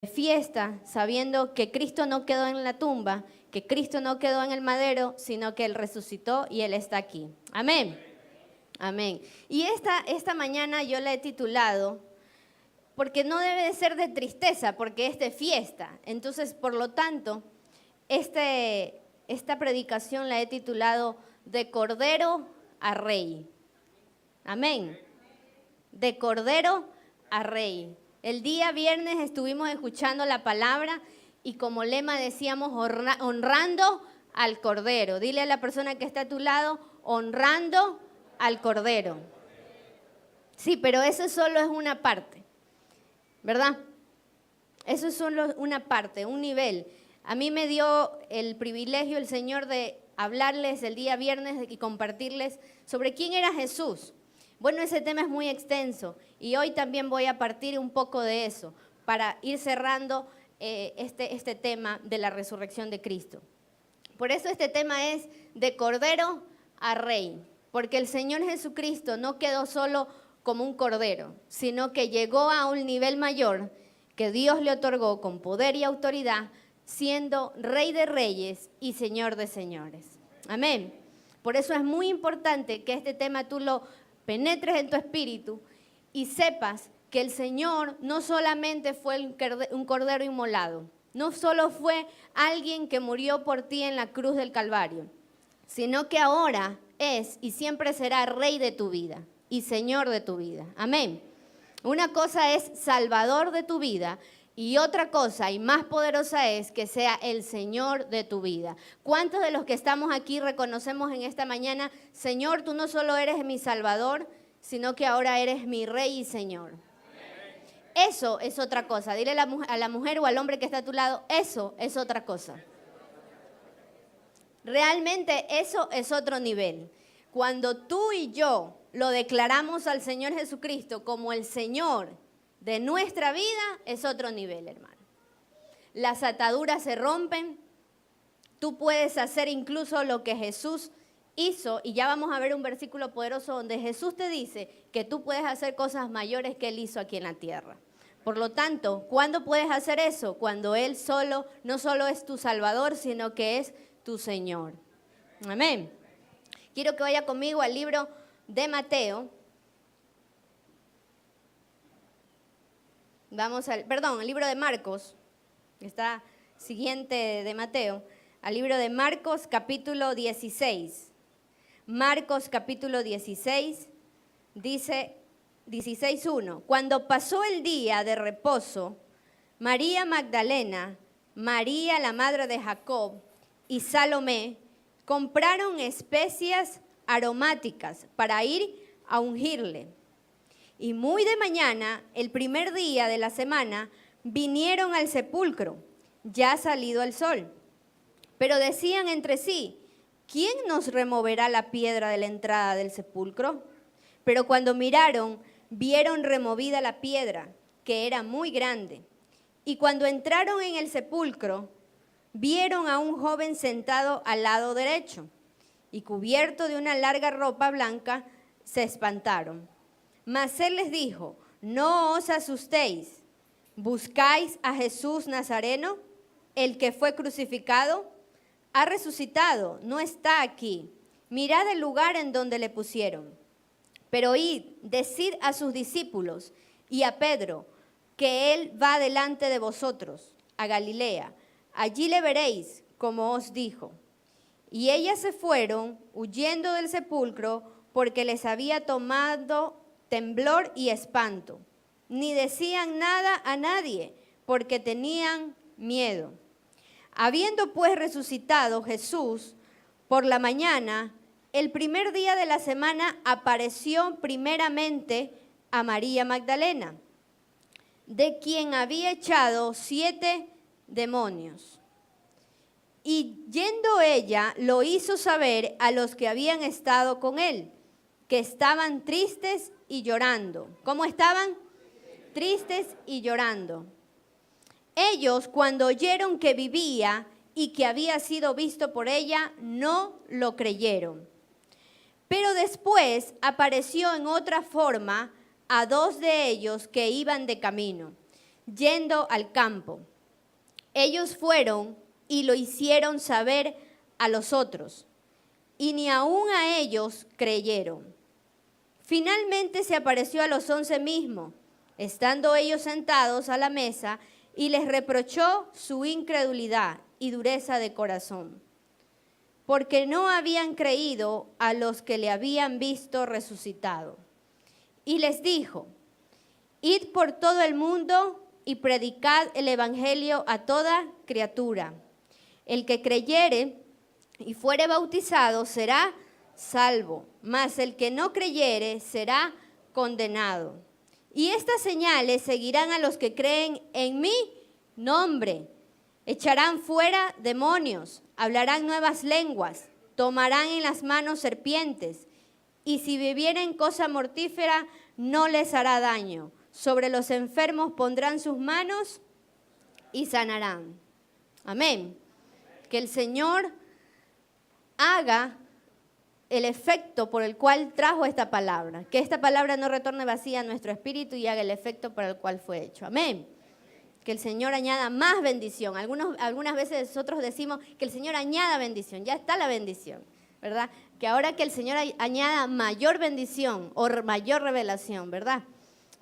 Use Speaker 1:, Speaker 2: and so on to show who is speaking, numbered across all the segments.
Speaker 1: fiesta, sabiendo que Cristo no quedó en la tumba, que Cristo no quedó en el madero, sino que Él resucitó y Él está aquí. Amén. Amén. Y esta mañana yo la he titulado, porque no debe de ser de tristeza, porque es de fiesta. Entonces, por lo tanto, esta predicación la he titulado De Cordero a Rey. Amén. De Cordero a Rey. El día viernes estuvimos escuchando la palabra y como lema decíamos honrando al Cordero. Dile a la persona que está a tu lado, honrando al Cordero. Sí, pero eso solo es una parte, ¿verdad? Eso es solo una parte, un nivel. A mí me dio el privilegio el Señor de hablarles el día viernes y compartirles sobre quién era Jesús. Bueno, ese tema es muy extenso y hoy también voy a partir un poco de eso para ir cerrando este tema de la resurrección de Cristo. Por eso este tema es de Cordero a Rey, porque el Señor Jesucristo no quedó solo como un cordero, sino que llegó a un nivel mayor que Dios le otorgó con poder y autoridad, siendo Rey de Reyes y Señor de Señores. Amén. Por eso es muy importante que este tema tú lo penetres en tu espíritu y sepas que el Señor no solamente fue un cordero inmolado, no solo fue alguien que murió por ti en la cruz del Calvario, sino que ahora es y siempre será Rey de tu vida y Señor de tu vida. Amén. Una cosa es Salvador de tu vida y otra cosa y más poderosa es que sea el Señor de tu vida. ¿Cuántos de los que estamos aquí reconocemos en esta mañana, Señor, tú no solo eres mi Salvador, sino que ahora eres mi Rey y Señor? Eso es otra cosa. Dile a la mujer o al hombre que está a tu lado, eso es otra cosa. Realmente eso es otro nivel. Cuando tú y yo lo declaramos al Señor Jesucristo como el Señor de nuestra vida, es otro nivel, hermano. Las ataduras se rompen. Tú puedes hacer incluso lo que Jesús hizo, y ya vamos a ver un versículo poderoso donde Jesús te dice que tú puedes hacer cosas mayores que Él hizo aquí en la tierra. Por lo tanto, ¿cuándo puedes hacer eso? Cuando Él no solo es tu Salvador, sino que es tu Señor. Amén. Quiero que vaya conmigo al libro de Mateo. El libro de Marcos, está siguiente de Mateo, al libro de Marcos capítulo 16. Marcos capítulo 16 dice 16:1. Cuando pasó el día de reposo, María Magdalena, María la madre de Jacob y Salomé compraron especias aromáticas para ir a ungirle. Y muy de mañana, el primer día de la semana, vinieron al sepulcro, ya salido el sol. Pero decían entre sí, ¿quién nos removerá la piedra de la entrada del sepulcro? Pero cuando miraron, vieron removida la piedra, que era muy grande. Y cuando entraron en el sepulcro, vieron a un joven sentado al lado derecho, y cubierto de una larga ropa blanca, se espantaron. Mas él les dijo, no os asustéis, ¿buscáis a Jesús Nazareno, el que fue crucificado? Ha resucitado, no está aquí. Mirad el lugar en donde le pusieron. Pero id, decid a sus discípulos y a Pedro, que él va delante de vosotros a Galilea. Allí le veréis, como os dijo. Y ellas se fueron, huyendo del sepulcro, porque les había tomado temblor y espanto. Ni decían nada a nadie, porque tenían miedo. Habiendo pues resucitado Jesús por la mañana, el primer día de la semana apareció primeramente a María Magdalena, de quien había echado 7 demonios. Y yendo ella, lo hizo saber a los que habían estado con él, que estaban tristes y llorando. ¿Cómo estaban? Tristes y llorando. Ellos, cuando oyeron que vivía y que había sido visto por ella, no lo creyeron. Pero después apareció en otra forma a 2 de ellos que iban de camino. yendo al campo. Ellos fueron y lo hicieron saber a los otros, y ni aun a ellos creyeron. Finalmente se apareció a los 11 mismos, estando ellos sentados a la mesa, y les reprochó su incredulidad y dureza de corazón, porque no habían creído a los que le habían visto resucitado. Y les dijo: id por todo el mundo y predicad el evangelio a toda criatura. El que creyere y fuere bautizado será salvo, mas el que no creyere será condenado. Y estas señales seguirán a los que creen en mi nombre. Echarán fuera demonios, hablarán nuevas lenguas, tomarán en las manos serpientes, y si bebieren cosa mortífera no les hará daño. Sobre los enfermos pondrán sus manos y sanarán. Amén. Que el Señor haga el efecto por el cual trajo esta palabra. Que esta palabra no retorne vacía a nuestro espíritu y haga el efecto por el cual fue hecho. Amén. Que el Señor añada más bendición. Algunas veces nosotros decimos que el Señor añada bendición. Ya está la bendición, ¿verdad? Que ahora que el Señor añada mayor bendición o mayor revelación, ¿verdad?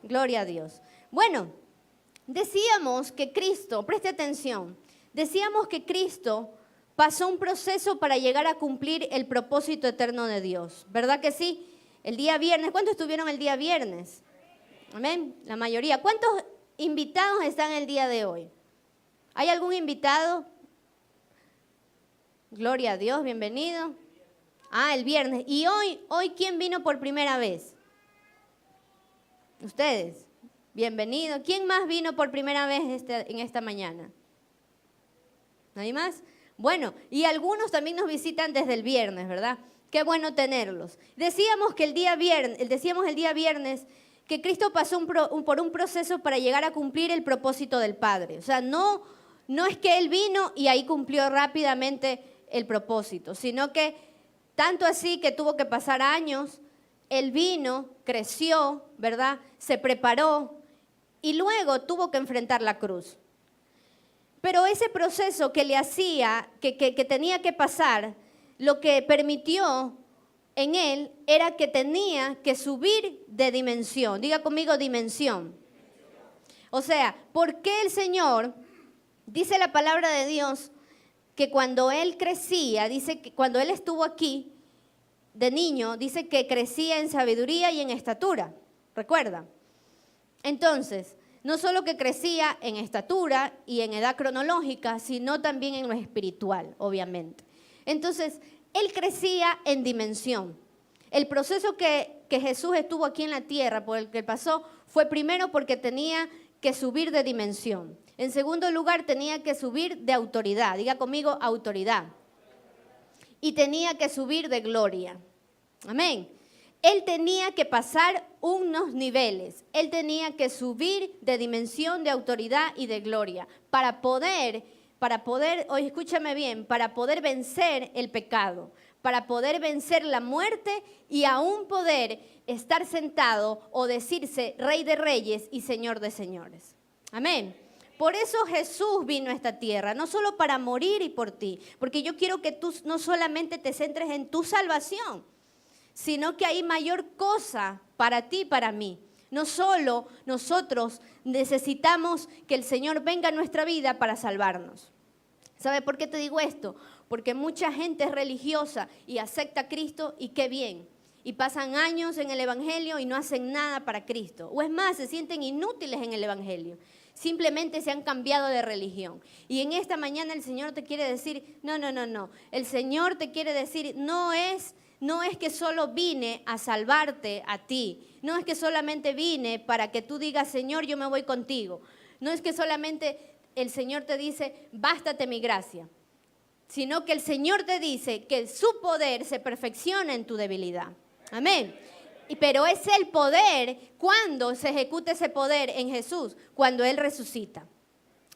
Speaker 1: Gloria a Dios. Bueno, decíamos que Cristo, preste atención, decíamos que Cristo pasó un proceso para llegar a cumplir el propósito eterno de Dios. ¿Verdad que sí? El día viernes, ¿cuántos estuvieron el día viernes? Amén, la mayoría. ¿Cuántos invitados están el día de hoy? ¿Hay algún invitado? Gloria a Dios, bienvenido. El viernes. ¿Y hoy quién vino por primera vez? Ustedes. Bienvenido. ¿Quién más vino por primera vez en esta mañana? ¿Nadie más? Bueno, y algunos también nos visitan desde el viernes, ¿verdad? Qué bueno tenerlos. Decíamos el día viernes que Cristo pasó por un proceso para llegar a cumplir el propósito del Padre. O sea, no es que Él vino y ahí cumplió rápidamente el propósito, sino que tanto así que tuvo que pasar años, Él vino, creció, ¿verdad? Se preparó y luego tuvo que enfrentar la cruz. Pero ese proceso que le hacía, que tenía que pasar, lo que permitió en él era que tenía que subir de dimensión. Diga conmigo dimensión. O sea, ¿por qué el Señor, dice la palabra de Dios, que cuando él crecía, dice que cuando él estuvo aquí de niño, dice que crecía en sabiduría y en estatura? ¿Recuerda? Entonces, no solo que crecía en estatura y en edad cronológica, sino también en lo espiritual, obviamente. Entonces, él crecía en dimensión. El proceso que Jesús estuvo aquí en la tierra, por el que pasó, fue primero porque tenía que subir de dimensión. En segundo lugar, tenía que subir de autoridad. Diga conmigo, autoridad. Y tenía que subir de gloria. Amén. Él tenía que pasar unos niveles. Él tenía que subir de dimensión, de autoridad y de gloria para poder, oye, escúchame bien, para poder vencer el pecado, para poder vencer la muerte y aún poder estar sentado o decirse Rey de Reyes y Señor de Señores. Amén. Por eso Jesús vino a esta tierra, no solo para morir y por ti, porque yo quiero que tú no solamente te centres en tu salvación, sino que hay mayor cosa para ti y para mí. No solo nosotros necesitamos que el Señor venga a nuestra vida para salvarnos. ¿Sabe por qué te digo esto? Porque mucha gente es religiosa y acepta a Cristo y qué bien. Y pasan años en el Evangelio y no hacen nada para Cristo. O es más, se sienten inútiles en el Evangelio. Simplemente se han cambiado de religión. Y en esta mañana el Señor te quiere decir, no. El Señor te quiere decir, no es que solo vine a salvarte a ti. No es que solamente vine para que tú digas, Señor, yo me voy contigo. No es que solamente el Señor te dice, bástate mi gracia. Sino que el Señor te dice que su poder se perfecciona en tu debilidad. Amén. Pero es el poder, cuando se ejecuta ese poder en Jesús, cuando Él resucita.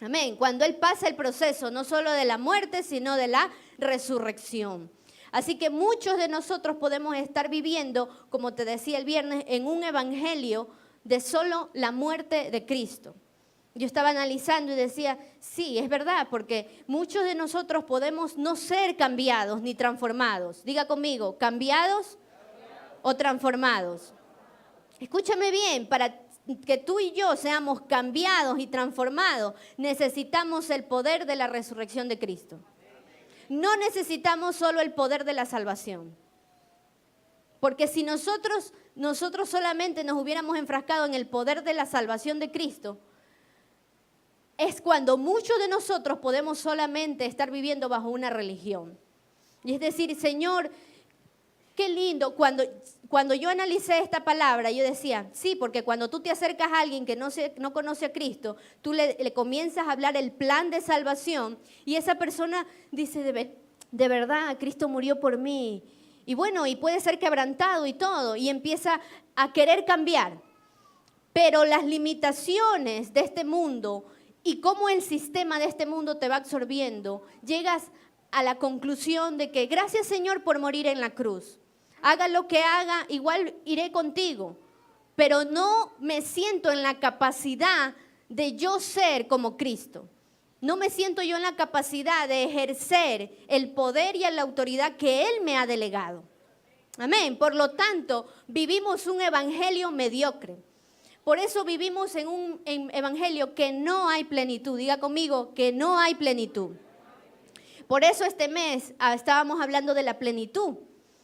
Speaker 1: Amén. Cuando Él pasa el proceso, no solo de la muerte, sino de la resurrección. Así que muchos de nosotros podemos estar viviendo, como te decía el viernes, en un evangelio de solo la muerte de Cristo. Yo estaba analizando y decía, sí, es verdad, porque muchos de nosotros podemos no ser cambiados ni transformados. Diga conmigo, ¿cambiados o transformados? Escúchame bien, para que tú y yo seamos cambiados y transformados, necesitamos el poder de la resurrección de Cristo. No necesitamos solo el poder de la salvación. Porque si nosotros solamente nos hubiéramos enfrascado en el poder de la salvación de Cristo, es cuando muchos de nosotros podemos solamente estar viviendo bajo una religión. Y es decir, Señor, qué lindo. Cuando yo analicé esta palabra, yo decía, sí, porque cuando tú te acercas a alguien que no conoce a Cristo, tú le comienzas a hablar el plan de salvación y esa persona dice, de verdad, Cristo murió por mí. Y bueno, y puede ser quebrantado y todo, y empieza a querer cambiar. Pero las limitaciones de este mundo y cómo el sistema de este mundo te va absorbiendo, llegas a la conclusión de que gracias, Señor, por morir en la cruz. Haga lo que haga, igual iré contigo. Pero no me siento en la capacidad de yo ser como Cristo. No me siento yo en la capacidad de ejercer el poder y la autoridad que Él me ha delegado. Amén. Por lo tanto, vivimos un evangelio mediocre. Por eso vivimos en un evangelio que no hay plenitud. Diga conmigo, que no hay plenitud. Por eso este mes estábamos hablando de la plenitud.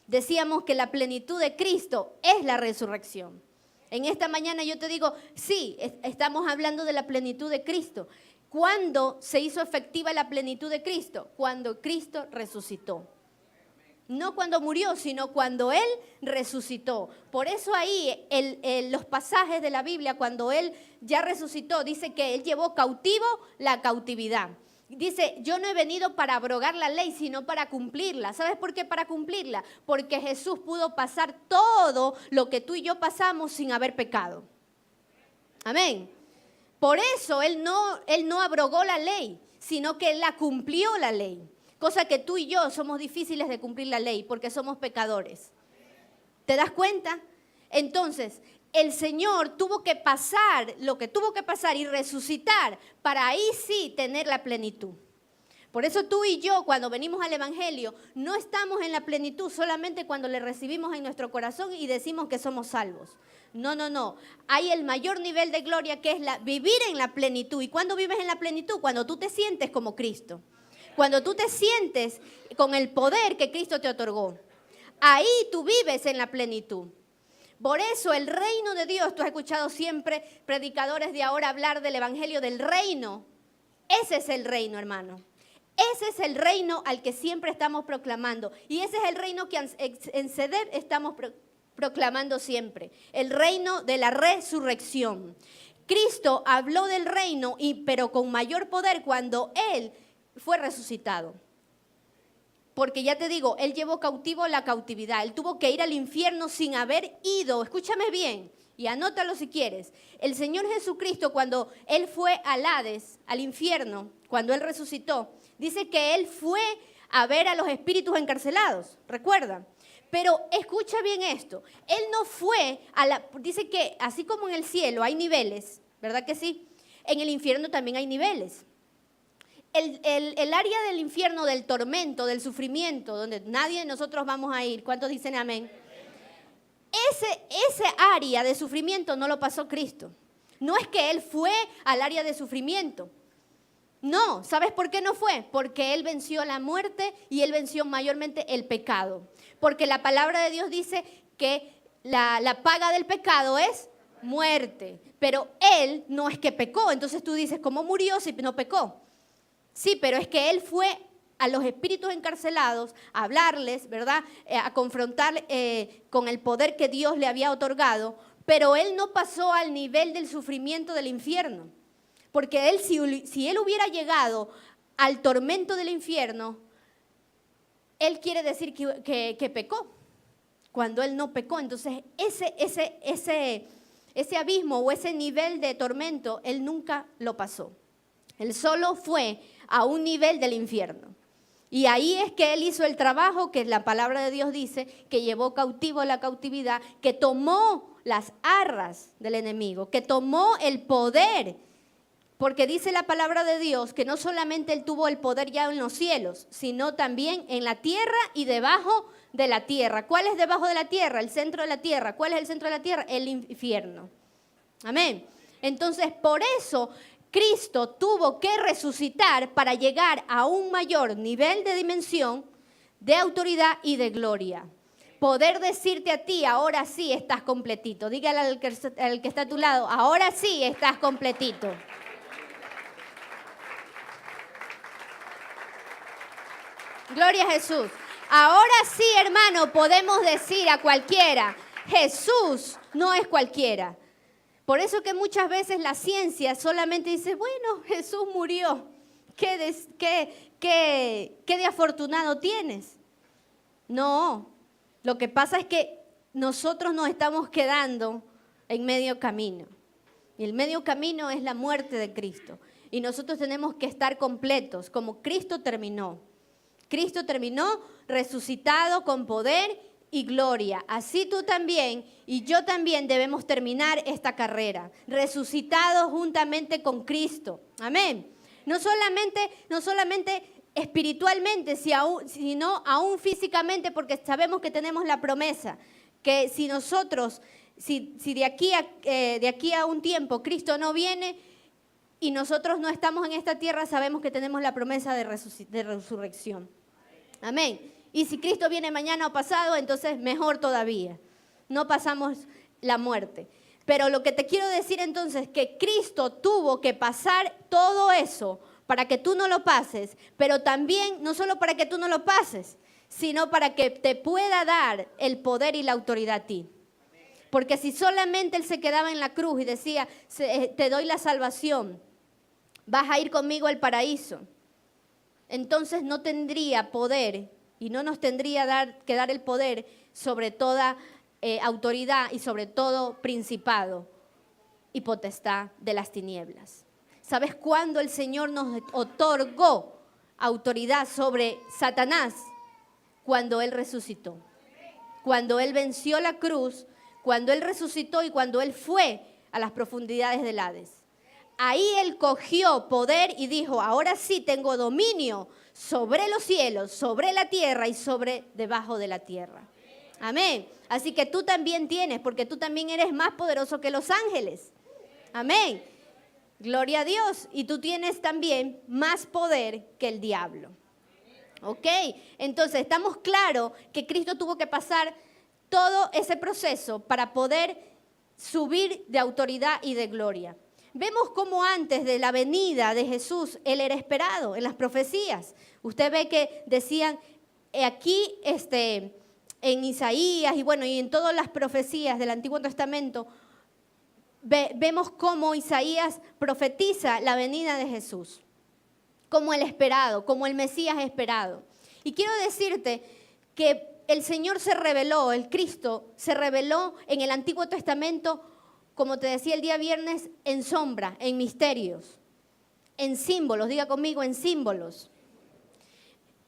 Speaker 1: Decíamos que la plenitud de Cristo es la resurrección. En esta mañana yo te digo, sí, estamos hablando de la plenitud de Cristo. ¿Cuándo se hizo efectiva la plenitud de Cristo? Cuando Cristo resucitó. No cuando murió, sino cuando Él resucitó. Por eso ahí los pasajes de la Biblia, cuando Él ya resucitó, dice que Él llevó cautivo la cautividad. Dice, yo no he venido para abrogar la ley, sino para cumplirla. ¿Sabes por qué para cumplirla? Porque Jesús pudo pasar todo lo que tú y yo pasamos sin haber pecado. Amén. Por eso Él no abrogó la ley, sino que Él la cumplió la ley. Cosa que tú y yo somos difíciles de cumplir la ley porque somos pecadores. ¿Te das cuenta? Entonces, el Señor tuvo que pasar lo que tuvo que pasar y resucitar para ahí sí tener la plenitud. Por eso tú y yo cuando venimos al Evangelio no estamos en la plenitud solamente cuando le recibimos en nuestro corazón y decimos que somos salvos. No. Hay el mayor nivel de gloria que es vivir en la plenitud. ¿Y cuándo vives en la plenitud? Cuando tú te sientes como Cristo. Cuando tú te sientes con el poder que Cristo te otorgó. Ahí tú vives en la plenitud. Por eso el reino de Dios, tú has escuchado siempre predicadores de ahora hablar del evangelio del reino. Ese es el reino, hermano. Ese es el reino al que siempre estamos proclamando. Y ese es el reino que en CEDEP estamos proclamando siempre. El reino de la resurrección. Cristo habló del reino, pero con mayor poder cuando Él fue resucitado. Porque ya te digo, Él llevó cautivo la cautividad. Él tuvo que ir al infierno sin haber ido. Escúchame bien y anótalo si quieres. El Señor Jesucristo, cuando Él fue al Hades, al infierno, cuando Él resucitó, dice que Él fue a ver a los espíritus encarcelados. ¿Recuerdan? Pero escucha bien esto. Él no fue dice que así como en el cielo hay niveles, ¿verdad que sí? En el infierno también hay niveles. El área del infierno, del tormento, del sufrimiento, donde nadie de nosotros vamos a ir. ¿Cuántos dicen amén? Ese área de sufrimiento no lo pasó Cristo. No es que Él fue al área de sufrimiento. No, ¿sabes por qué no fue? Porque Él venció la muerte y Él venció mayormente el pecado. Porque la palabra de Dios dice que la paga del pecado es muerte. Pero Él no es que pecó. Entonces tú dices, ¿cómo murió si no pecó? Sí, pero es que Él fue a los espíritus encarcelados a hablarles, ¿verdad? A confrontar con el poder que Dios le había otorgado, pero Él no pasó al nivel del sufrimiento del infierno. Porque Él, si Él hubiera llegado al tormento del infierno, Él quiere decir que pecó, cuando Él no pecó. Entonces, ese abismo o ese nivel de tormento, Él nunca lo pasó. Él solo fue a un nivel del infierno. Y ahí es que Él hizo el trabajo que la palabra de Dios dice, que llevó cautivo la cautividad, que tomó las arras del enemigo, que tomó el poder Porque dice la palabra de Dios que no solamente Él tuvo el poder ya en los cielos, sino también en la tierra y debajo de la tierra. ¿Cuál es debajo de la tierra? El centro de la tierra. ¿Cuál es el centro de la tierra? El infierno. Amén. Entonces, por eso Cristo tuvo que resucitar para llegar a un mayor nivel de dimensión, de autoridad y de gloria. Poder decirte a ti, ahora sí estás completito. Dígale al que está a tu lado, ahora sí estás completito. Gloria a Jesús. Ahora sí, hermano, podemos decir a cualquiera, Jesús no es cualquiera. Por eso que muchas veces la ciencia solamente dice, bueno, Jesús murió. ¿Qué de afortunado tienes? No, lo que pasa es que nosotros nos estamos quedando en medio camino. Y el medio camino es la muerte de Cristo. Y nosotros tenemos que estar completos, como Cristo terminó. Cristo terminó resucitado con poder y gloria. Así tú también y yo también debemos terminar esta carrera, resucitados juntamente con Cristo. Amén. No solamente espiritualmente, sino aún físicamente, porque sabemos que tenemos la promesa, que si nosotros, si de aquí a un tiempo Cristo no viene y nosotros no estamos en esta tierra, sabemos que tenemos la promesa de resurrección. Amén. Y si Cristo viene mañana o pasado, entonces mejor todavía. No pasamos la muerte. Pero lo que te quiero decir entonces es que Cristo tuvo que pasar todo eso para que tú no lo pases, pero también no solo para que tú no lo pases, sino para que te pueda dar el poder y la autoridad a ti. Porque si solamente Él se quedaba en la cruz y decía, te doy la salvación, vas a ir conmigo al paraíso, entonces no tendría poder y no nos tendría que dar el poder sobre toda autoridad y sobre todo principado y potestad de las tinieblas. ¿Sabes cuándo el Señor nos otorgó autoridad sobre Satanás? Cuando Él resucitó. Cuando Él venció la cruz, cuando Él resucitó y cuando Él fue a las profundidades del Hades. Ahí Él cogió poder y dijo, ahora sí tengo dominio sobre los cielos, sobre la tierra y sobre debajo de la tierra. Amén. Así que tú también tienes, porque tú también eres más poderoso que los ángeles. Amén. Gloria a Dios. Y tú tienes también más poder que el diablo. ¿Ok? Entonces estamos claros que Cristo tuvo que pasar todo ese proceso para poder subir de autoridad y de gloria. Vemos cómo antes de la venida de Jesús, Él era esperado en las profecías. Usted ve que decían aquí en Isaías y en todas las profecías del Antiguo Testamento, vemos cómo Isaías profetiza la venida de Jesús, como el esperado, como el Mesías esperado. Y quiero decirte que el Señor se reveló, el Cristo se reveló en el Antiguo Testamento, como te decía el día viernes, en sombra, en misterios, en símbolos. Diga conmigo, en símbolos.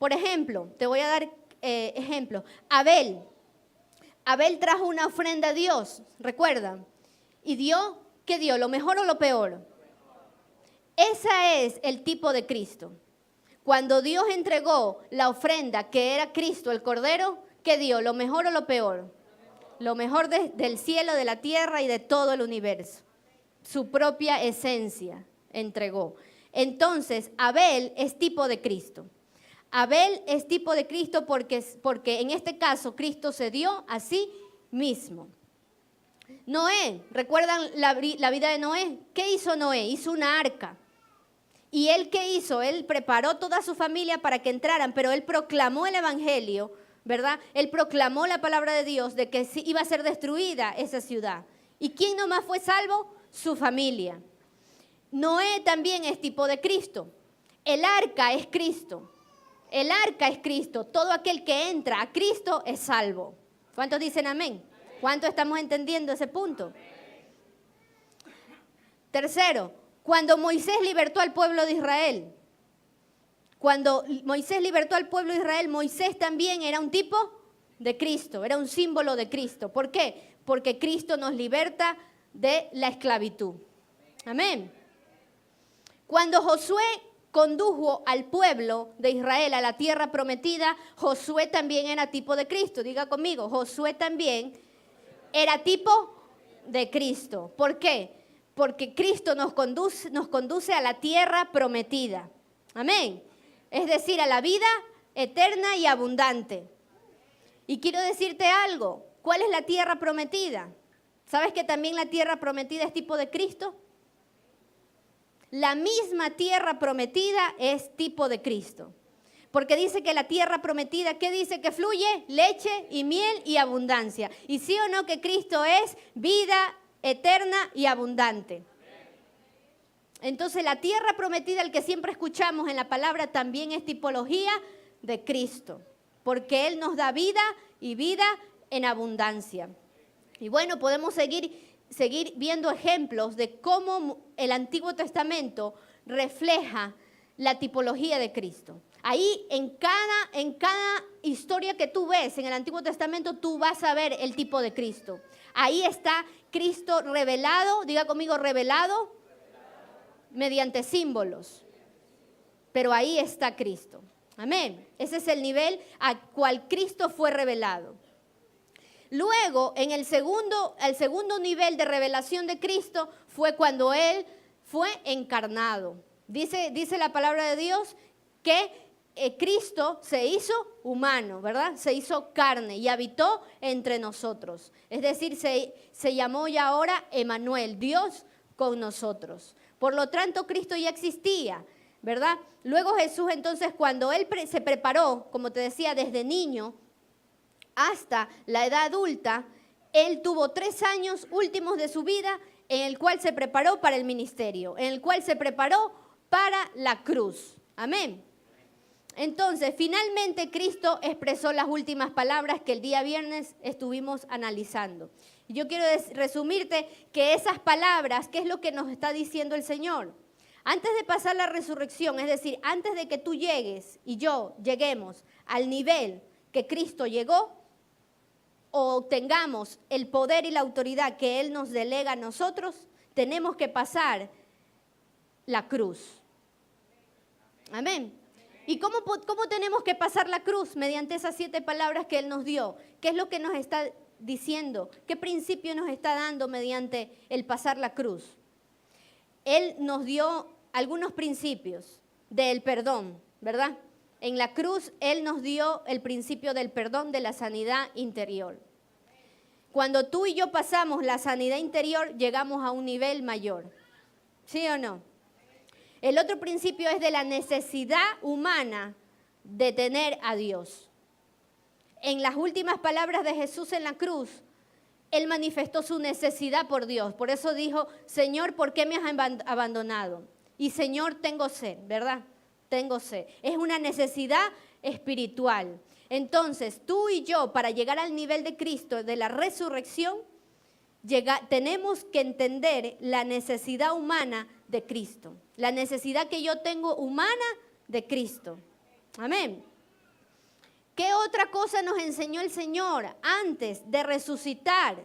Speaker 1: Por ejemplo, te voy a dar ejemplo. Abel trajo una ofrenda a Dios, ¿recuerdan? Y dio, ¿qué dio? ¿Lo mejor o lo peor? Ese es el tipo de Cristo. Cuando Dios entregó la ofrenda que era Cristo, el Cordero, ¿qué dio? ¿Lo mejor o lo peor? Lo mejor del cielo, de la tierra y de todo el universo. Su propia esencia entregó. Entonces, Abel es tipo de Cristo. Abel es tipo de Cristo porque en este caso Cristo se dio a sí mismo. Noé, ¿recuerdan la vida de Noé? ¿Qué hizo Noé? Hizo una arca. ¿Y él qué hizo? Él preparó toda su familia para que entraran, pero él proclamó el evangelio, ¿verdad? Él proclamó la palabra de Dios de que iba a ser destruida esa ciudad. ¿Y quién nomás fue salvo? Su familia. Noé también es tipo de Cristo. El arca es Cristo. El arca es Cristo. Todo aquel que entra a Cristo es salvo. ¿Cuántos dicen amén? ¿Cuántos estamos entendiendo ese punto? Tercero, cuando Moisés libertó al pueblo de Israel. Cuando Moisés libertó al pueblo de Israel, Moisés también era un tipo de Cristo, era un símbolo de Cristo. ¿Por qué? Porque Cristo nos liberta de la esclavitud. Amén. Cuando Josué condujo al pueblo de Israel a la tierra prometida, Josué también era tipo de Cristo. Diga conmigo, Josué también era tipo de Cristo. ¿Por qué? Porque Cristo nos conduce a la tierra prometida. Amén. Es decir, a la vida eterna y abundante. Y quiero decirte algo. ¿Cuál es la tierra prometida? ¿Sabes que también la tierra prometida es tipo de Cristo? La misma tierra prometida es tipo de Cristo. Porque dice que la tierra prometida, ¿qué dice? Que fluye leche y miel y abundancia. Y sí o no que Cristo es vida eterna y abundante. Entonces la tierra prometida, el que siempre escuchamos en la palabra, también es tipología de Cristo. Porque Él nos da vida y vida en abundancia. Y bueno, podemos seguir viendo ejemplos de cómo el Antiguo Testamento refleja la tipología de Cristo. Ahí en cada historia que tú ves en el Antiguo Testamento, tú vas a ver el tipo de Cristo. Ahí está Cristo revelado, diga conmigo revelado, mediante símbolos. Pero ahí está Cristo. Amén. Ese es el nivel al cual Cristo fue revelado. Luego, en el segundo nivel de revelación de Cristo fue cuando Él fue encarnado. Dice la palabra de Dios que Cristo se hizo humano, ¿verdad? Se hizo carne y habitó entre nosotros. Es decir, se llamó ya ahora Emmanuel, Dios con nosotros. Por lo tanto, Cristo ya existía, ¿verdad? Luego Jesús entonces, cuando Él se preparó, como te decía, desde niño hasta la edad adulta, Él tuvo 3 años últimos de su vida en el cual se preparó para el ministerio, en el cual se preparó para la cruz. Amén. Entonces, finalmente Cristo expresó las últimas palabras que el día viernes estuvimos analizando. Y yo quiero resumirte que esas palabras, ¿qué es lo que nos está diciendo el Señor? Antes de pasar la resurrección, es decir, antes de que tú llegues y yo lleguemos al nivel que Cristo llegó, o obtengamos el poder y la autoridad que Él nos delega a nosotros, tenemos que pasar la cruz. Amén. ¿Y cómo tenemos que pasar la cruz? Mediante esas 7 palabras que Él nos dio. ¿Qué es lo que nos está diciendo? ¿Qué principio nos está dando mediante el pasar la cruz? Él nos dio algunos principios del perdón, ¿verdad? En la cruz Él nos dio el principio del perdón, de la sanidad interior. Cuando tú y yo pasamos la sanidad interior, llegamos a un nivel mayor. ¿Sí o no? El otro principio es de la necesidad humana de tener a Dios. En las últimas palabras de Jesús en la cruz, Él manifestó su necesidad por Dios. Por eso dijo, Señor, ¿por qué me has abandonado? Y Señor, tengo sed, ¿verdad? Tengo sed. Es una necesidad espiritual. Entonces, tú y yo, para llegar al nivel de Cristo, de la resurrección, tenemos que entender la necesidad humana de Cristo. La necesidad que yo tengo humana de Cristo. Amén. ¿Qué otra cosa nos enseñó el Señor antes de resucitar?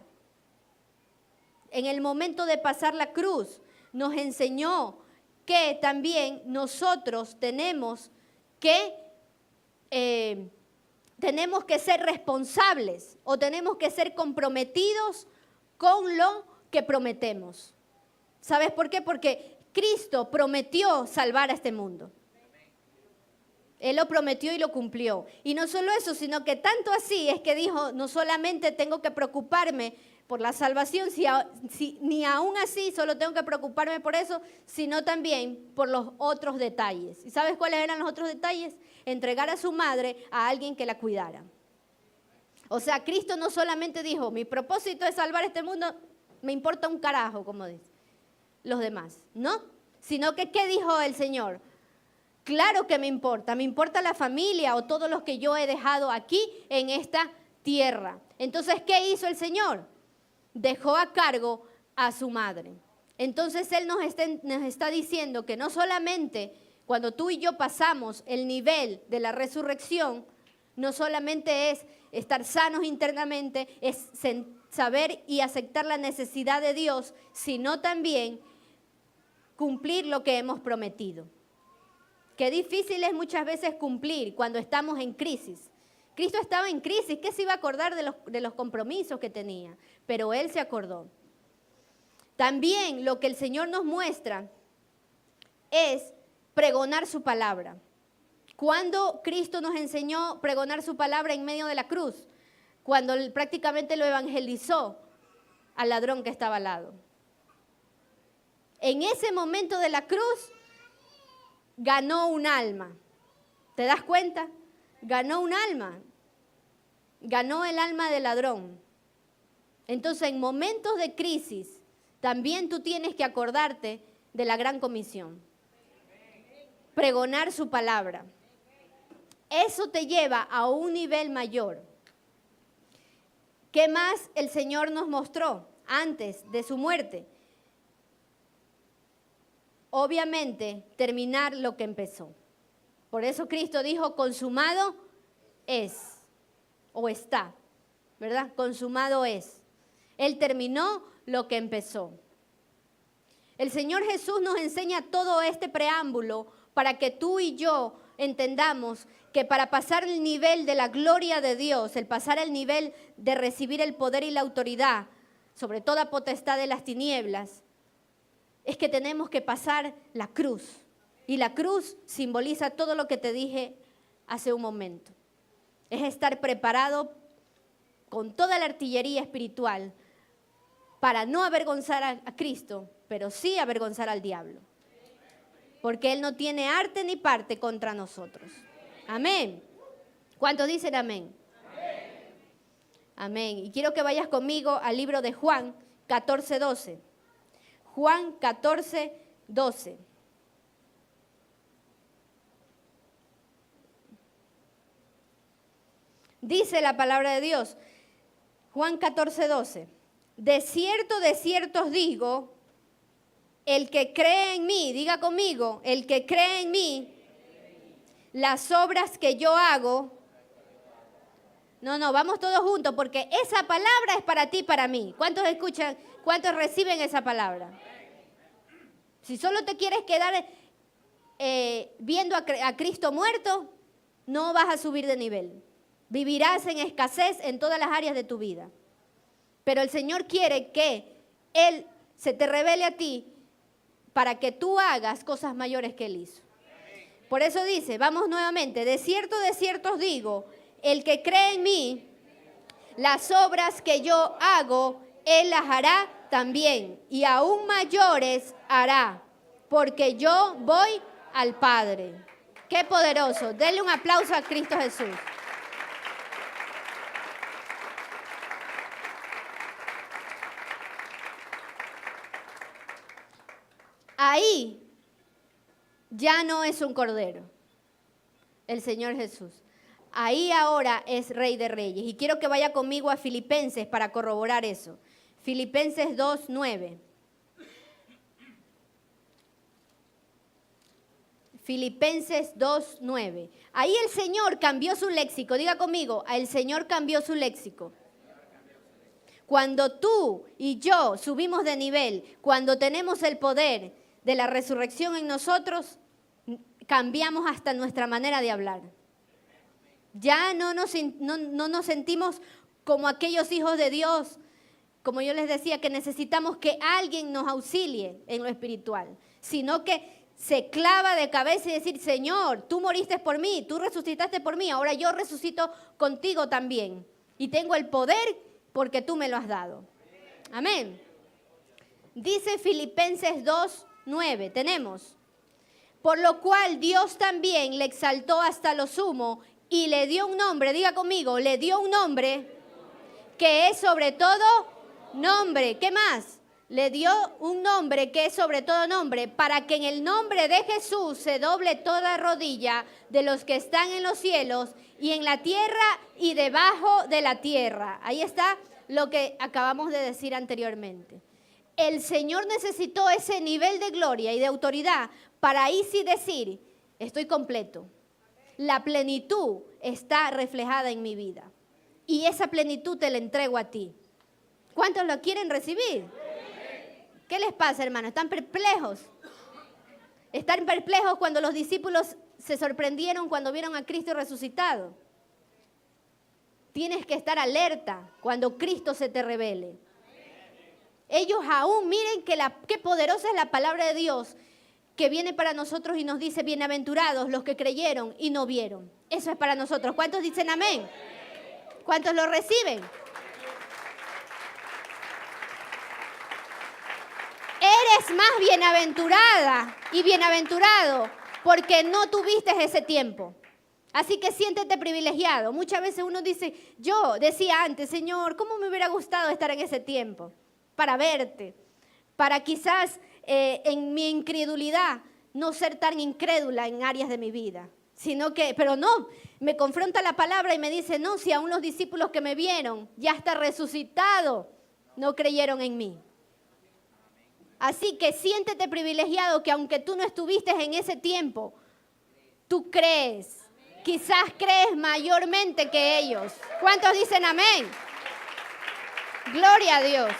Speaker 1: En el momento de pasar la cruz, nos enseñó que también nosotros tenemos que ser responsables o tenemos que ser comprometidos con lo que prometemos. ¿Sabes por qué? Porque Cristo prometió salvar a este mundo. Él lo prometió y lo cumplió. Y no solo eso, sino que tanto así es que dijo, no solamente tengo que preocuparme por la salvación, ni aún así solo tengo que preocuparme por eso, sino también por los otros detalles. ¿Y sabes cuáles eran los otros detalles? Entregar a su madre a alguien que la cuidara. O sea, Cristo no solamente dijo, mi propósito es salvar este mundo, me importa un carajo, como dicen los demás, ¿no? Sino que, ¿qué dijo el Señor? Claro que me importa la familia o todos los que yo he dejado aquí en esta tierra. Entonces, ¿qué hizo el Señor? Dejó a cargo a su madre. Entonces, Él nos está diciendo que no solamente cuando tú y yo pasamos el nivel de la resurrección, no solamente es estar sanos internamente, es saber y aceptar la necesidad de Dios, sino también cumplir lo que hemos prometido. Qué difícil es muchas veces cumplir cuando estamos en crisis. Cristo estaba en crisis, ¿qué se iba a acordar de los compromisos que tenía? Pero Él se acordó. También lo que el Señor nos muestra es pregonar su palabra. ¿Cuándo Cristo nos enseñó a pregonar su palabra en medio de la cruz? Cuando Él prácticamente lo evangelizó al ladrón que estaba al lado. En ese momento de la cruz, ganó un alma. ¿Te das cuenta? Ganó un alma. Ganó el alma del ladrón. Entonces, en momentos de crisis, también tú tienes que acordarte de la gran comisión. Pregonar su palabra. Eso te lleva a un nivel mayor. ¿Qué más el Señor nos mostró antes de su muerte? Obviamente, terminar lo que empezó. Por eso Cristo dijo, consumado es, o está, ¿verdad? Consumado es. Él terminó lo que empezó. El Señor Jesús nos enseña todo este preámbulo para que tú y yo entendamos que para pasar el nivel de la gloria de Dios, el pasar el nivel de recibir el poder y la autoridad sobre toda potestad de las tinieblas, es que tenemos que pasar la cruz. Y la cruz simboliza todo lo que te dije hace un momento. Es estar preparado con toda la artillería espiritual para no avergonzar a Cristo, pero sí avergonzar al diablo. Porque Él no tiene arte ni parte contra nosotros. Amén. ¿Cuántos dicen amén? Amén. Y quiero que vayas conmigo al libro de Juan 14:12. Juan 14:12. Dice la palabra de Dios, Juan 14:12. De cierto os digo, el que cree en mí, diga conmigo, el que cree en mí, las obras que yo hago. No, vamos todos juntos porque esa palabra es para ti y para mí. ¿Cuántos escuchan? ¿Cuántos reciben esa palabra? Si solo te quieres quedar viendo a Cristo muerto, no vas a subir de nivel. Vivirás en escasez en todas las áreas de tu vida. Pero el Señor quiere que Él se te revele a ti para que tú hagas cosas mayores que Él hizo. Por eso dice, vamos nuevamente, de cierto os digo, el que cree en mí, las obras que yo hago, Él las hará también, y aún mayores hará, porque yo voy al Padre. ¡Qué poderoso! Denle un aplauso a Cristo Jesús. Ahí ya no es un cordero, el Señor Jesús. Ahí ahora es Rey de Reyes. Y quiero que vaya conmigo a Filipenses para corroborar eso. Filipenses 2:9. Filipenses 2:9. Ahí el Señor cambió su léxico. Diga conmigo, el Señor cambió su léxico. Cuando tú y yo subimos de nivel, cuando tenemos el poder de la resurrección en nosotros, cambiamos hasta nuestra manera de hablar. Ya no nos sentimos como aquellos hijos de Dios, como yo les decía, que necesitamos que alguien nos auxilie en lo espiritual, sino que se clava de cabeza y decir, Señor, tú moriste por mí, tú resucitaste por mí, ahora yo resucito contigo también. Y tengo el poder porque tú me lo has dado. Amén. Dice Filipenses 2:9, tenemos. Por lo cual Dios también le exaltó hasta lo sumo y le dio un nombre, diga conmigo, le dio un nombre que es sobre todo nombre. ¿Qué más? Le dio un nombre que es sobre todo nombre, para que en el nombre de Jesús se doble toda rodilla de los que están en los cielos y en la tierra y debajo de la tierra. Ahí está lo que acabamos de decir anteriormente. El Señor necesitó ese nivel de gloria y de autoridad para ahí sí decir, estoy completo. La plenitud está reflejada en mi vida. Y esa plenitud te la entrego a ti. ¿Cuántos lo quieren recibir? ¿Qué les pasa, hermanos? ¿Están perplejos? Están perplejos cuando los discípulos se sorprendieron cuando vieron a Cristo resucitado. Tienes que estar alerta cuando Cristo se te revele. Ellos aún, miren qué poderosa es la palabra de Dios que viene para nosotros y nos dice, bienaventurados los que creyeron y no vieron. Eso es para nosotros. ¿Cuántos dicen amén? ¿Cuántos lo reciben? Eres más bienaventurada y bienaventurado porque no tuviste ese tiempo. Así que siéntete privilegiado. Muchas veces uno dice, yo decía antes, Señor, ¿cómo me hubiera gustado estar en ese tiempo? Para verte, para quizás en mi incredulidad no ser tan incrédula en áreas de mi vida. Pero no, me confronta la palabra y me dice, no, si aún los discípulos que me vieron, ya está resucitado, no creyeron en mí. Así que siéntete privilegiado que aunque tú no estuviste en ese tiempo, tú crees. Quizás crees mayormente que ellos. ¿Cuántos dicen amén? Gloria a Dios.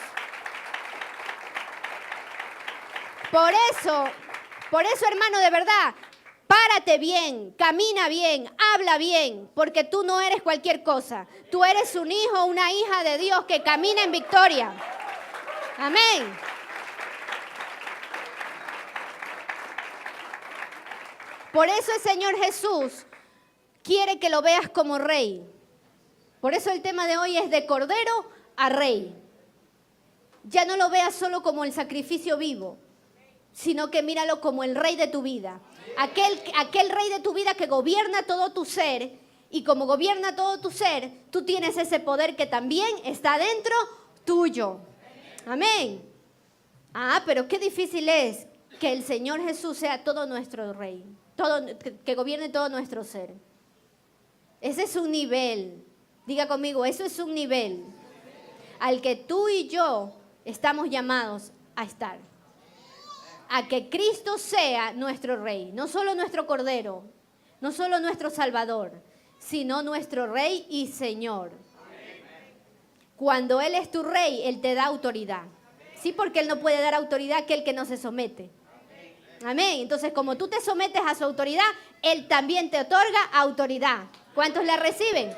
Speaker 1: Por eso, hermano, de verdad, párate bien, camina bien, habla bien, porque tú no eres cualquier cosa. Tú eres un hijo, una hija de Dios que camina en victoria. Amén. Por eso el Señor Jesús quiere que lo veas como rey. Por eso el tema de hoy es de cordero a rey. Ya no lo veas solo como el sacrificio vivo, sino que míralo como el rey de tu vida. Aquel rey de tu vida que gobierna todo tu ser, y como gobierna todo tu ser, tú tienes ese poder que también está dentro tuyo. Amén. Pero qué difícil es que el Señor Jesús sea todo nuestro rey, que gobierne todo nuestro ser. Ese es un nivel. Diga conmigo, eso es un nivel al que tú y yo estamos llamados a estar. A que Cristo sea nuestro Rey, no solo nuestro Cordero, no solo nuestro Salvador, sino nuestro Rey y Señor. Cuando Él es tu Rey, Él te da autoridad. Sí, porque Él no puede dar autoridad a aquel que no se somete. Amén. Entonces, como tú te sometes a su autoridad, Él también te otorga autoridad. ¿Cuántos la reciben?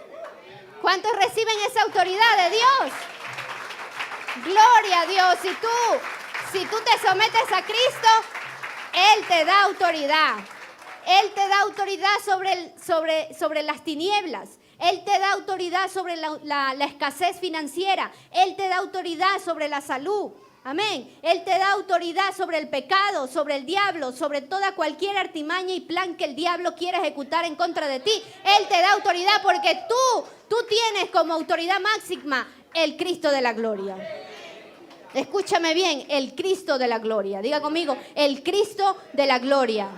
Speaker 1: ¿Cuántos reciben esa autoridad de Dios? Gloria a Dios. Si tú te sometes a Cristo, Él te da autoridad. Él te da autoridad sobre las tinieblas. Él te da autoridad sobre la escasez financiera. Él te da autoridad sobre la salud. Amén. Él te da autoridad sobre el pecado, sobre el diablo, sobre toda cualquier artimaña y plan que el diablo quiera ejecutar en contra de ti. Él te da autoridad porque tú tienes como autoridad máxima el Cristo de la gloria. Escúchame bien, el Cristo de la gloria. Diga conmigo, el Cristo de la gloria.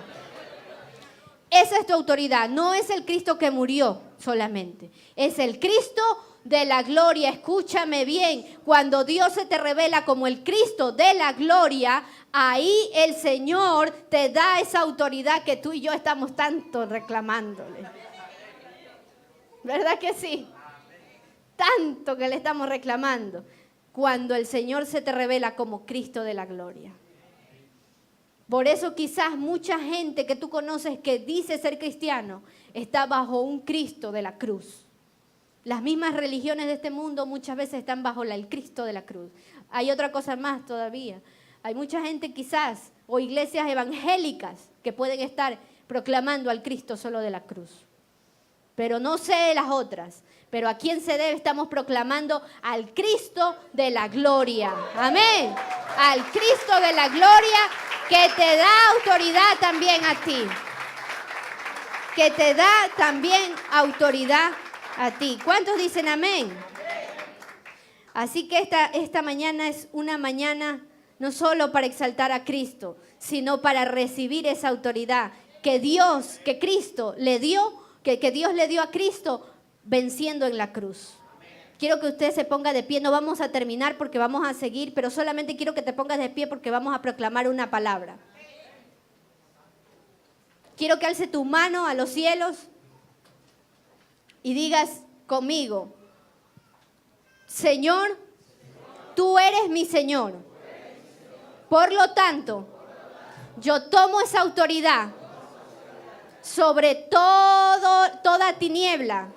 Speaker 1: Esa es tu autoridad. No es el Cristo que murió solamente. Es el Cristo de la gloria. Escúchame bien. Cuando Dios se te revela como el Cristo de la gloria, ahí el Señor te da esa autoridad que tú y yo estamos tanto reclamándole. ¿Verdad que sí? Tanto que le estamos reclamando. Cuando el Señor se te revela como Cristo de la gloria. Por eso quizás mucha gente que tú conoces que dice ser cristiano está bajo un Cristo de la cruz. Las mismas religiones de este mundo muchas veces están bajo el Cristo de la cruz. Hay otra cosa más todavía. Hay mucha gente quizás, o iglesias evangélicas, que pueden estar proclamando al Cristo solo de la cruz. Pero no sé las otras. Pero a quién se debe, estamos proclamando al Cristo de la gloria. Amén. Al Cristo de la gloria que te da autoridad también a ti. Que te da también autoridad a ti. ¿Cuántos dicen amén? Así que esta mañana es una mañana no solo para exaltar a Cristo, sino para recibir esa autoridad que Cristo le dio, que Dios le dio a Cristo venciendo en la cruz. Quiero que usted se ponga de pie. No vamos a terminar porque vamos a seguir, pero solamente quiero que te pongas de pie porque vamos a proclamar una palabra. Quiero que alce tu mano a los cielos y digas conmigo: Señor, tú eres mi Señor. Por lo tanto, Yo tomo esa autoridad sobre toda tiniebla,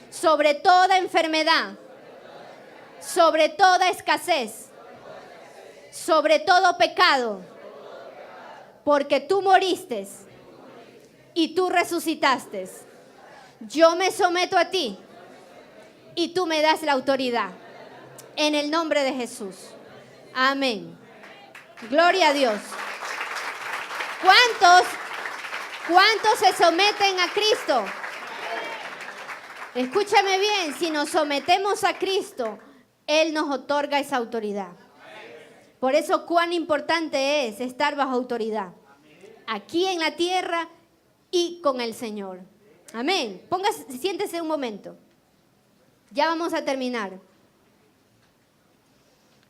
Speaker 1: sobre toda enfermedad, sobre toda escasez, sobre todo pecado, porque tú moriste y tú resucitaste. Yo me someto a ti y tú me das la autoridad. En el nombre de Jesús. Amén. Gloria a Dios. ¿Cuántos se someten a Cristo? Escúchame bien, si nos sometemos a Cristo, Él nos otorga esa autoridad. Por eso cuán importante es estar bajo autoridad. Aquí en la tierra y con el Señor. Amén. Siéntese un momento. Ya vamos a terminar.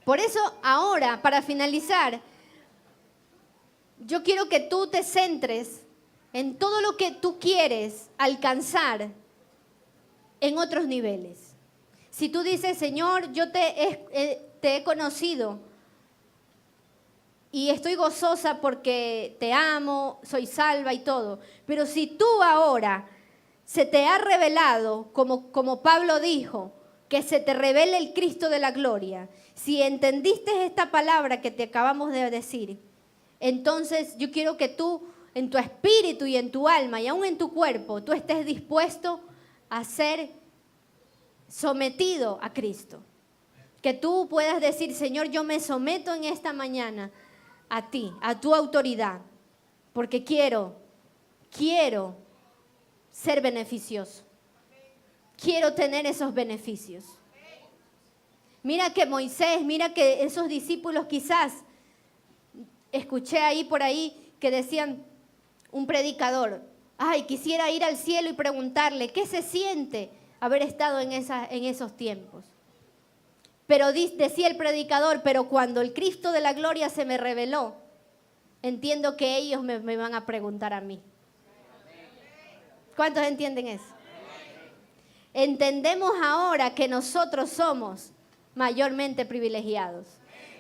Speaker 1: Por eso ahora, para finalizar, yo quiero que tú te centres en todo lo que tú quieres alcanzar en otros niveles. Si tú dices, Señor, yo te he conocido y estoy gozosa porque te amo, soy salva y todo, pero si tú ahora se te ha revelado, como Pablo dijo, que se te revele el Cristo de la gloria, si entendiste esta palabra que te acabamos de decir, entonces yo quiero que tú, en tu espíritu y en tu alma y aún en tu cuerpo, tú estés dispuesto a ser sometido a Cristo. Que tú puedas decir, Señor, yo me someto en esta mañana a ti, a tu autoridad, porque quiero ser beneficioso. Quiero tener esos beneficios. Mira que Moisés, mira que esos discípulos quizás, escuché ahí por ahí que decían un predicador, ay, quisiera ir al cielo y preguntarle, ¿qué se siente haber estado en esos tiempos? Pero decía el predicador, pero cuando el Cristo de la gloria se me reveló, entiendo que ellos me van a preguntar a mí. ¿Cuántos entienden eso? Entendemos ahora que nosotros somos mayormente privilegiados,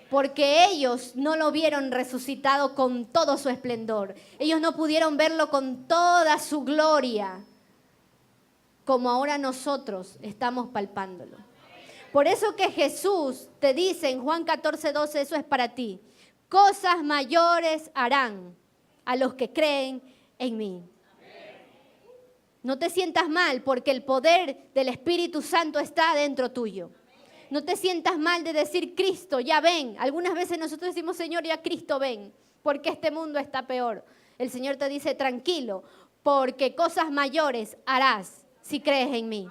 Speaker 1: porque ellos no lo vieron resucitado con todo su esplendor. Ellos no pudieron verlo con toda su gloria, como ahora nosotros estamos palpándolo. Por eso que Jesús te dice en Juan 14:12, eso es para ti. Cosas mayores harán a los que creen en mí. No te sientas mal porque el poder del Espíritu Santo está dentro tuyo. No te sientas mal de decir, Cristo, ya ven. Algunas veces nosotros decimos, Señor, ya Cristo ven, porque este mundo está peor. El Señor te dice, tranquilo, porque cosas mayores harás si crees en mí.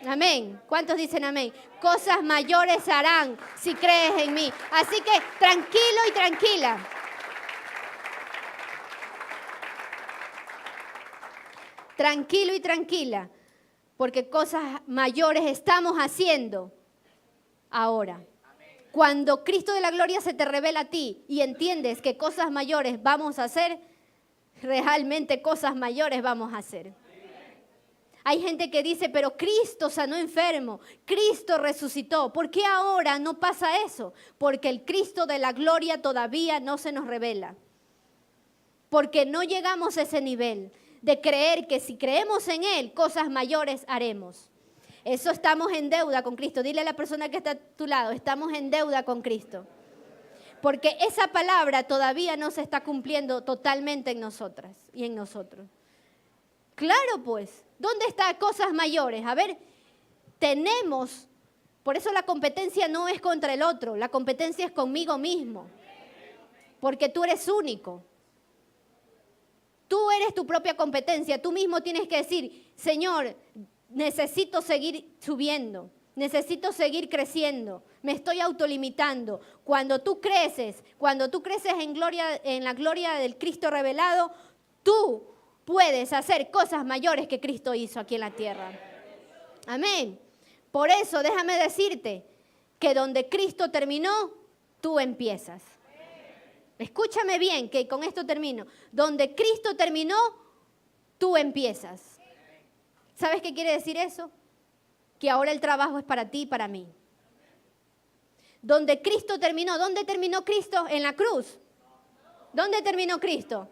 Speaker 1: Amén. ¿Cuántos dicen amén? Cosas mayores harán si crees en mí. Así que tranquilo y tranquila. Tranquilo y tranquila, porque cosas mayores estamos haciendo ahora. Cuando Cristo de la gloria se te revela a ti y entiendes que cosas mayores vamos a hacer, realmente cosas mayores vamos a hacer. Hay gente que dice, pero Cristo sanó enfermo, Cristo resucitó. ¿Por qué ahora no pasa eso? Porque el Cristo de la gloria todavía no se nos revela. Porque no llegamos a ese nivel de creer que si creemos en Él, cosas mayores haremos. Eso estamos en deuda con Cristo. Dile a la persona que está a tu lado, estamos en deuda con Cristo. Porque esa palabra todavía no se está cumpliendo totalmente en nosotras y en nosotros. Claro, pues, ¿dónde están cosas mayores? A ver, tenemos, por eso la competencia no es contra el otro, la competencia es conmigo mismo. Porque tú eres único. Tú eres tu propia competencia, tú mismo tienes que decir, Señor, necesito seguir subiendo, necesito seguir creciendo, me estoy autolimitando. Cuando tú creces en la gloria del Cristo revelado, tú puedes hacer cosas mayores que Cristo hizo aquí en la tierra. Amén. Por eso déjame decirte que donde Cristo terminó, tú empiezas. Escúchame bien, que con esto termino. Donde Cristo terminó, tú empiezas. ¿Sabes qué quiere decir eso? Que ahora el trabajo es para ti y para mí. Donde Cristo terminó, ¿dónde terminó Cristo? En la cruz. ¿Dónde terminó Cristo?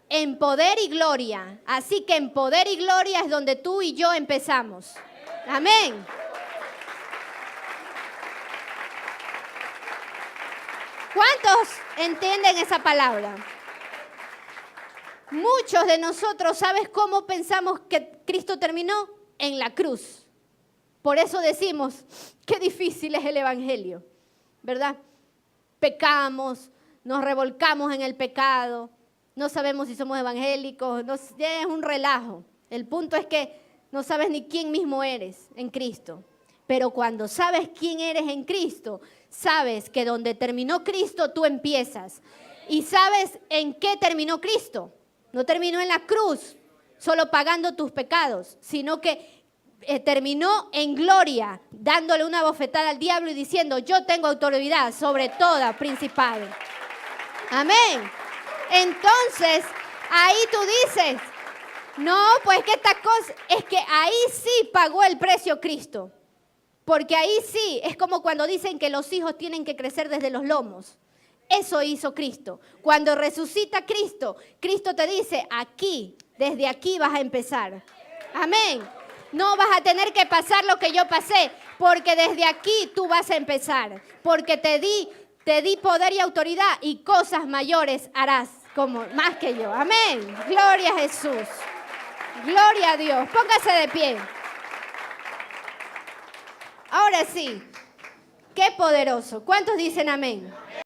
Speaker 1: En poder y gloria. Así que en poder y gloria es donde tú y yo empezamos. Amén. ¿Cuántos entienden esa palabra? Muchos de nosotros, ¿sabes cómo pensamos que Cristo terminó? En la cruz. Por eso decimos, qué difícil es el evangelio, ¿verdad? Pecamos, nos revolcamos en el pecado, no sabemos si somos evangélicos, es un relajo. El punto es que no sabes ni quién mismo eres en Cristo. Pero cuando sabes quién eres en Cristo, sabes que donde terminó Cristo tú empiezas. Y sabes en qué terminó Cristo. No terminó en la cruz, solo pagando tus pecados, sino que terminó en gloria, dándole una bofetada al diablo y diciendo, yo tengo autoridad sobre toda principado. Amén. Entonces, ahí tú dices, no, pues que esta cosa, es que ahí sí pagó el precio Cristo. Porque ahí sí, es como cuando dicen que los hijos tienen que crecer desde los lomos. Eso hizo Cristo. Cuando resucita Cristo, Cristo te dice, aquí, desde aquí vas a empezar. Amén. No vas a tener que pasar lo que yo pasé, porque desde aquí tú vas a empezar. Porque te di poder y autoridad y cosas mayores harás, como más que yo. Amén. Gloria a Jesús. Gloria a Dios. Póngase de pie. Ahora sí, qué poderoso. ¿Cuántos dicen amén?